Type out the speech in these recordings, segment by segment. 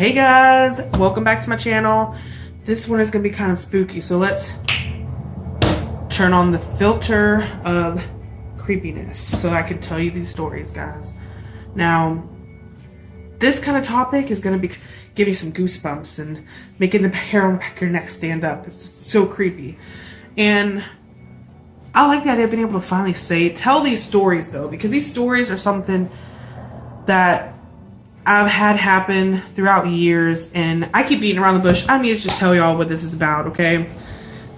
Hey guys, welcome back to my channel. This one is gonna be kind of spooky, so let's turn on the filter of creepiness so I can tell you these stories, guys. Now, this kind of topic is gonna be giving some goosebumps and making the hair on the back of your neck stand up. It's so creepy. And I like the idea of being able to finally tell these stories though, because these stories are something that I've had happen throughout years, and I keep beating around the bush. I need to just tell y'all what this is about, okay?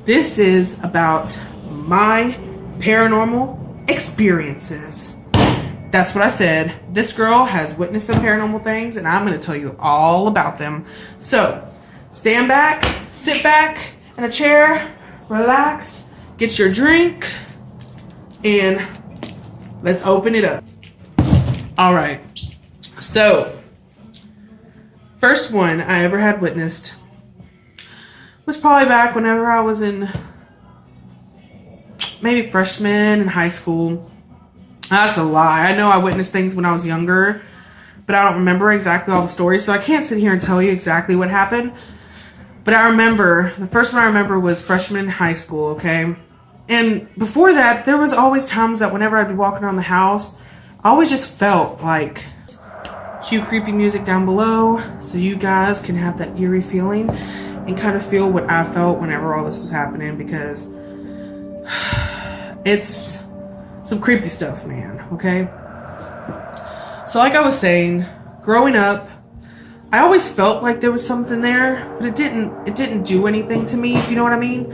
This is about my paranormal experiences. That's what I said. This girl has witnessed some paranormal things, and I'm going to tell you all about them. So, stand back, sit back in a chair, relax, get your drink, and let's open it up. All right. So, first one I ever had witnessed was probably back whenever I was in maybe freshman in high school. That's a lie. I know I witnessed things when I was younger, but I don't remember exactly all the stories, so I can't sit here and tell you exactly what happened. But I remember, the first one I remember was freshman in high school, okay? And before that, there was always times that whenever I'd be walking around the house, I always just felt like, cue creepy music down below so you guys can have that eerie feeling and kind of feel what I felt whenever all this was happening, because it's some creepy stuff, man, okay? So like I was saying, growing up, I always felt like there was something there, but it didn't do anything to me, if you know what I mean.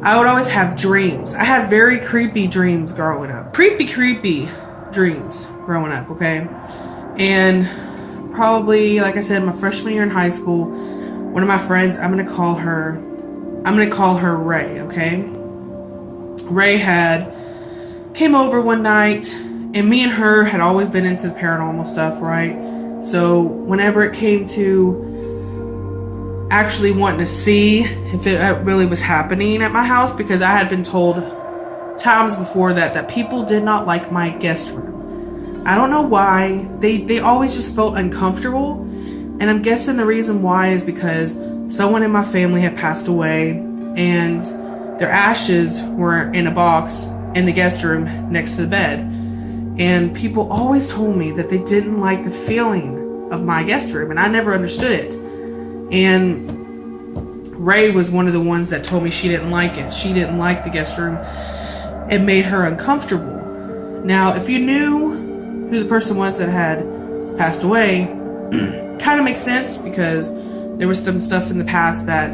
I would always have dreams. I had very creepy dreams growing up. Creepy dreams growing up, okay? And probably, like I said, my freshman year in high school, one of my friends, I'm gonna call her Ray, okay? Ray came over one night, and me and her had always been into the paranormal stuff, right? So whenever it came to actually wanting to see if it really was happening at my house, because I had been told times before that people did not like my guest room. I don't know why. They always just felt uncomfortable. And I'm guessing the reason why is because someone in my family had passed away, and their ashes were in a box in the guest room next to the bed. And people always told me that they didn't like the feeling of my guest room, and I never understood it. And Ray was one of the ones that told me she didn't like it. She didn't like the guest room. It made her uncomfortable. Now, if you knew who the person was that had passed away, kind of makes sense, because there was some stuff in the past that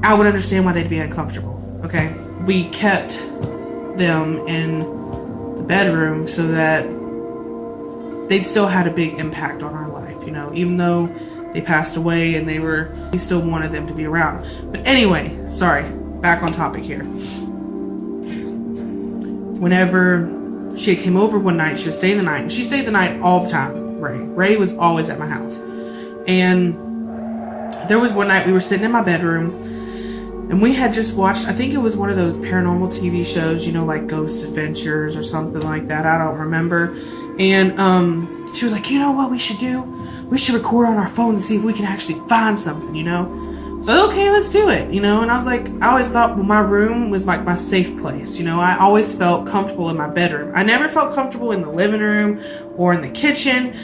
I would understand why they'd be uncomfortable, okay? We kept them in the bedroom so that they still had a big impact on our life, you know, even though they passed away and we still wanted them to be around. But anyway, sorry, back on topic here. Whenever she came over one night, she would stay the night, and she stayed the night all the time. Ray was always at my house. And there was one night we were sitting in my bedroom, and we had just watched, I think it was one of those paranormal TV shows, you know, like Ghost Adventures or something like that. I don't remember. And she was like, you know what we should do? We should record on our phones and see if we can actually find something, you know? So, okay, let's do it, you know? And I was like, I always thought, well, my room was like my safe place, you know? I always felt comfortable in my bedroom. I never felt comfortable in the living room or in the kitchen,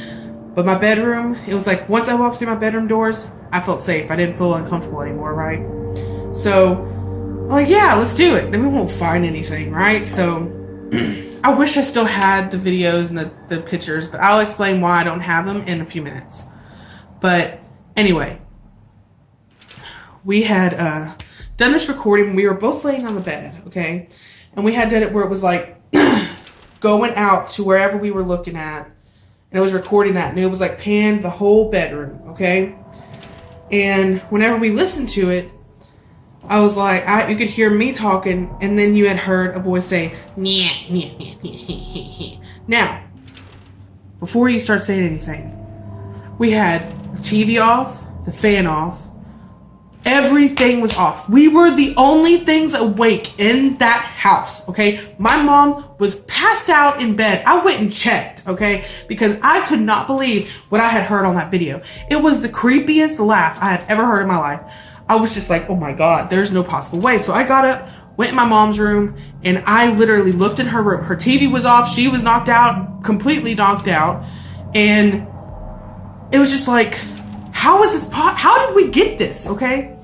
but my bedroom, it was like once I walked through my bedroom doors, I felt safe. I didn't feel uncomfortable anymore, right? So, I'm like, yeah, let's do it. Then we won't find anything, right? So, I wish I still had the videos and the pictures, but I'll explain why I don't have them in a few minutes. But anyway, we had done this recording. We were both laying on the bed, okay? And we had done it where it was like going out to wherever we were looking at, and it was recording that, and it was like panned the whole bedroom, okay? And whenever we listened to it, I was like, you could hear me talking, and then you had heard a voice say, "Nyeh, nyeh, nyeh, nyeh, nyeh, nyeh." Now, before you start saying anything, we had the TV off, the fan off, Everything was off. We were the only things awake in that house, okay? My mom was passed out in bed. I went and checked, okay? Because I could not believe what I had heard on that video. It was the creepiest laugh I had ever heard in my life. I was just like, oh my God, there's no possible way. So I got up, went in my mom's room, and I literally looked in her room. Her TV was off. She was knocked out, completely knocked out. And it was just like, how is this how did we get this, okay?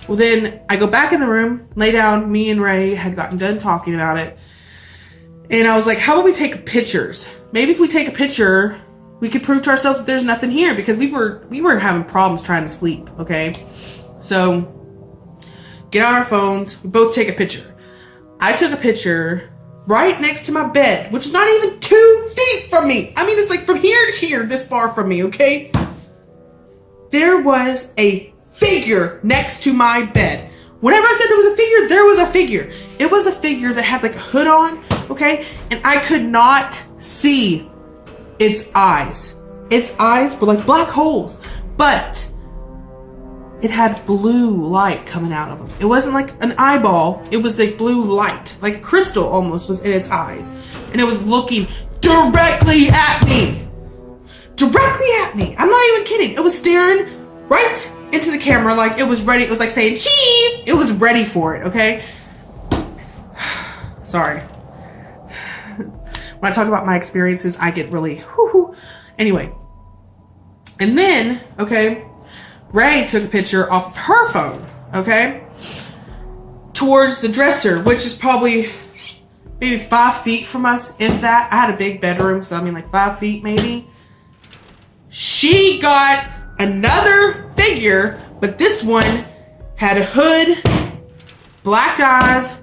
Well, then I go back in the room, lay down. Me and Ray had gotten done talking about it. And I was like, how about we take pictures? Maybe if we take a picture, we could prove to ourselves that there's nothing here, because we were having problems trying to sleep, okay? So get out our phones, we both take a picture. I took a picture right next to my bed, which is not even 2 feet from me. I mean, it's like from here to here, this far from me, okay? There was a figure next to my bed. Whenever I said there was a figure, there was a figure. It was a figure that had like a hood on, okay? And I could not see its eyes. Its eyes were like black holes, but it had blue light coming out of them. It wasn't like an eyeball. It was like blue light, like crystal almost was in its eyes. And it was looking directly at me. Directly at me. I'm not even kidding. It was staring right into the camera like it was ready. It was like saying cheese. It was ready for it, okay? Sorry. When I talk about my experiences, I get really whoo-hoo. Anyway. And then, okay, Ray took a picture off of her phone, okay? Towards the dresser, which is probably maybe 5 feet from us, if that. I had a big bedroom, so I mean like 5 feet maybe. She got another figure, but this one had a hood, black eyes,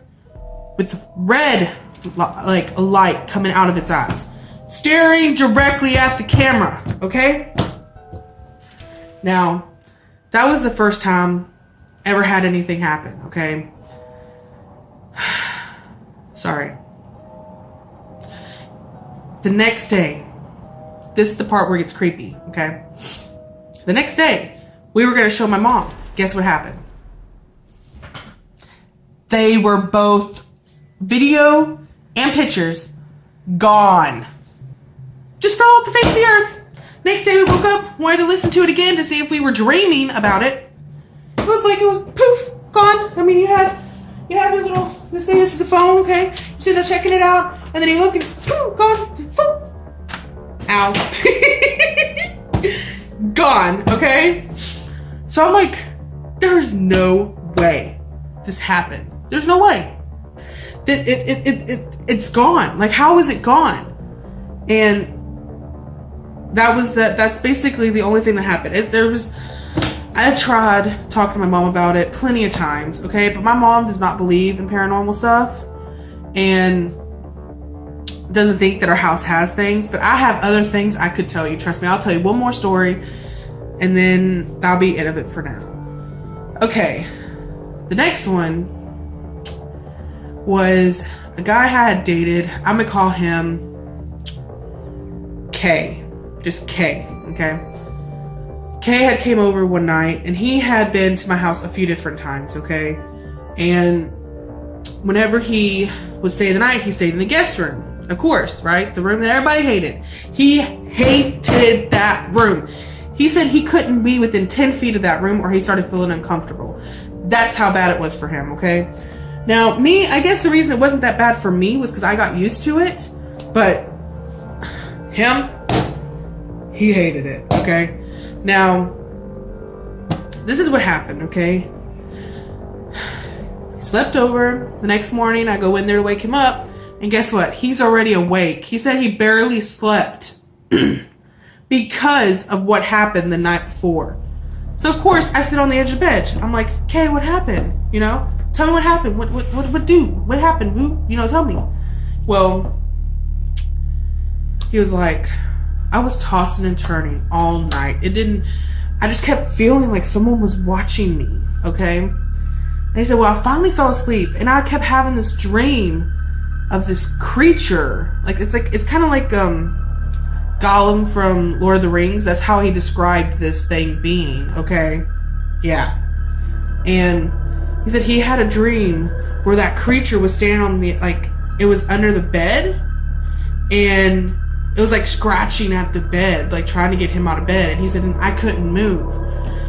with red, like a light coming out of its eyes, staring directly at the camera, okay? Now, that was the first time I ever had anything happen, okay? Sorry. The next day, this is the part where it gets creepy, okay? The next day, we were going to show my mom. Guess what happened? They were both video and pictures gone. Just fell off the face of the earth. Next day we woke up, wanted to listen to it again to see if we were dreaming about it. It was like it was poof, gone. I mean, you have your little, let's say this is the phone, okay? You're sitting there checking it out, and then you look and it's poof, gone, poof. Ow. Gone, okay? So I'm like, there's no way this happened. There's no way. It's gone. Like, how is it gone? And that's basically the only thing that happened. I tried talking to my mom about it plenty of times, okay? But my mom does not believe in paranormal stuff and doesn't think that our house has things, but I have other things I could tell you. Trust me, I'll tell you one more story and then that'll be it of it for now. Okay, the next one was a guy I had dated. I'm gonna call him K, just K, okay? K had came over one night and he had been to my house a few different times, okay? And whenever he would stay the night, he stayed in the guest room. Of course, right? The room that everybody hated. He hated that room. He said he couldn't be within 10 feet of that room or he started feeling uncomfortable. That's how bad it was for him, okay? Now, me, I guess the reason it wasn't that bad for me was because I got used to it. But him, he hated it, okay? Now, this is what happened, okay? He slept over. The next morning, I go in there to wake him up. And guess what? He's already awake. He said he barely slept because of what happened the night before. So, of course, I sit on the edge of the bed. I'm like, okay, what happened? You know, tell me what happened. What happened? You know, tell me. Well, he was like, I was tossing and turning all night. I just kept feeling like someone was watching me, okay? And he said, well, I finally fell asleep and I kept having this dream of this creature. It's kind of like Gollum from Lord of the Rings. That's how he described this thing being, okay? Yeah. And he said he had a dream where that creature was standing on the, like, it was under the bed, and it was like scratching at the bed, like trying to get him out of bed. And he said, and I couldn't move.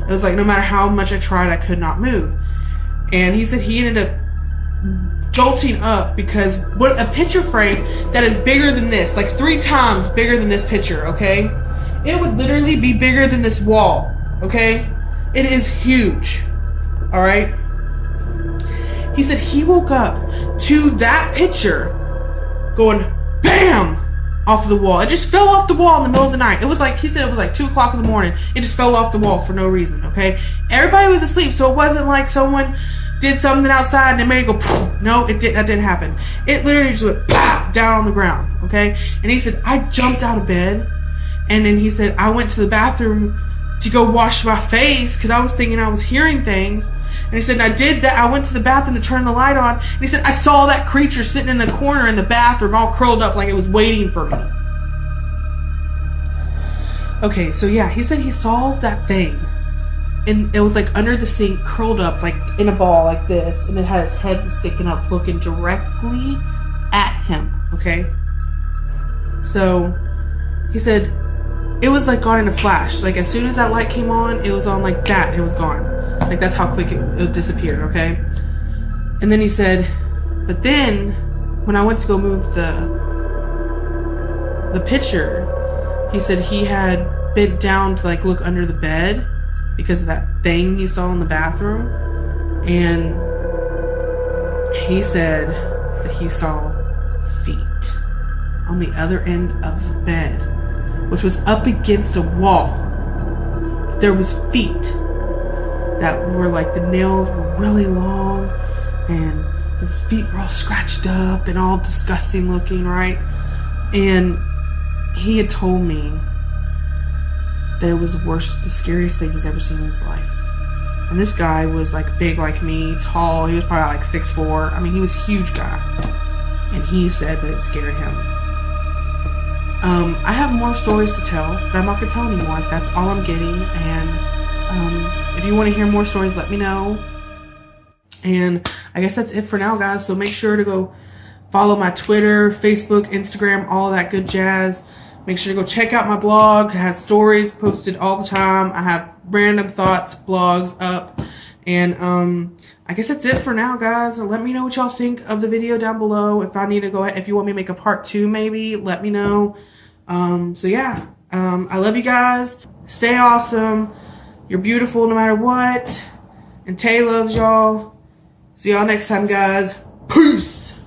It was like no matter how much I tried, I could not move. And he said he ended up jolting up because what a picture frame that is bigger than this, like 3 times bigger than this picture, okay? It would literally be bigger than this wall, okay? It is huge, all right? He said he woke up to that picture going BAM! Off the wall. It just fell off the wall in the middle of the night. It was like, he said it was like 2 o'clock in the morning. It just fell off the wall for no reason, okay? Everybody was asleep, so it wasn't like someone did something outside and it made it go poof. No, that didn't happen. It literally just went pow, down on the ground, okay? And he said, I jumped out of bed, and then he said, I went to the bathroom to go wash my face because I was thinking I was hearing things. And he said, and I did that. I went to the bathroom to turn the light on. And he said, I saw that creature sitting in the corner in the bathroom all curled up like it was waiting for me. Okay, so yeah, he said he saw that thing. And it was like under the sink, curled up like in a ball like this. And it had his head sticking up looking directly at him, okay? So he said it was like gone in a flash. Like as soon as that light came on, it was on like that. It was gone. Like that's how quick it disappeared, okay? And then he said, but then when I went to go move the picture, he said he had bent down to like look under the bed because of that thing he saw in the bathroom. And he said that he saw feet on the other end of the bed, which was up against a wall. There was feet that were like, the nails were really long and his feet were all scratched up and all disgusting looking, right? And he had told me that it was the worst, the scariest thing he's ever seen in his life. And this guy was like big like me, tall. He was probably like 6'4". I mean, he was a huge guy. And he said that it scared him. I have more stories to tell, but I'm not going to tell anymore. That's all I'm getting. And if you want to hear more stories, let me know. And I guess that's it for now, guys. So make sure to go follow my Twitter, Facebook, Instagram, all that good jazz. Make sure to go check out my blog. It has stories posted all the time. I have random thoughts, blogs up. And I guess that's it for now, guys. Let me know what y'all think of the video down below. If I need to go, if you want me to make a part 2, maybe, let me know. So yeah, I love you guys. Stay awesome. You're beautiful no matter what. And Tay loves y'all. See y'all next time, guys. Peace.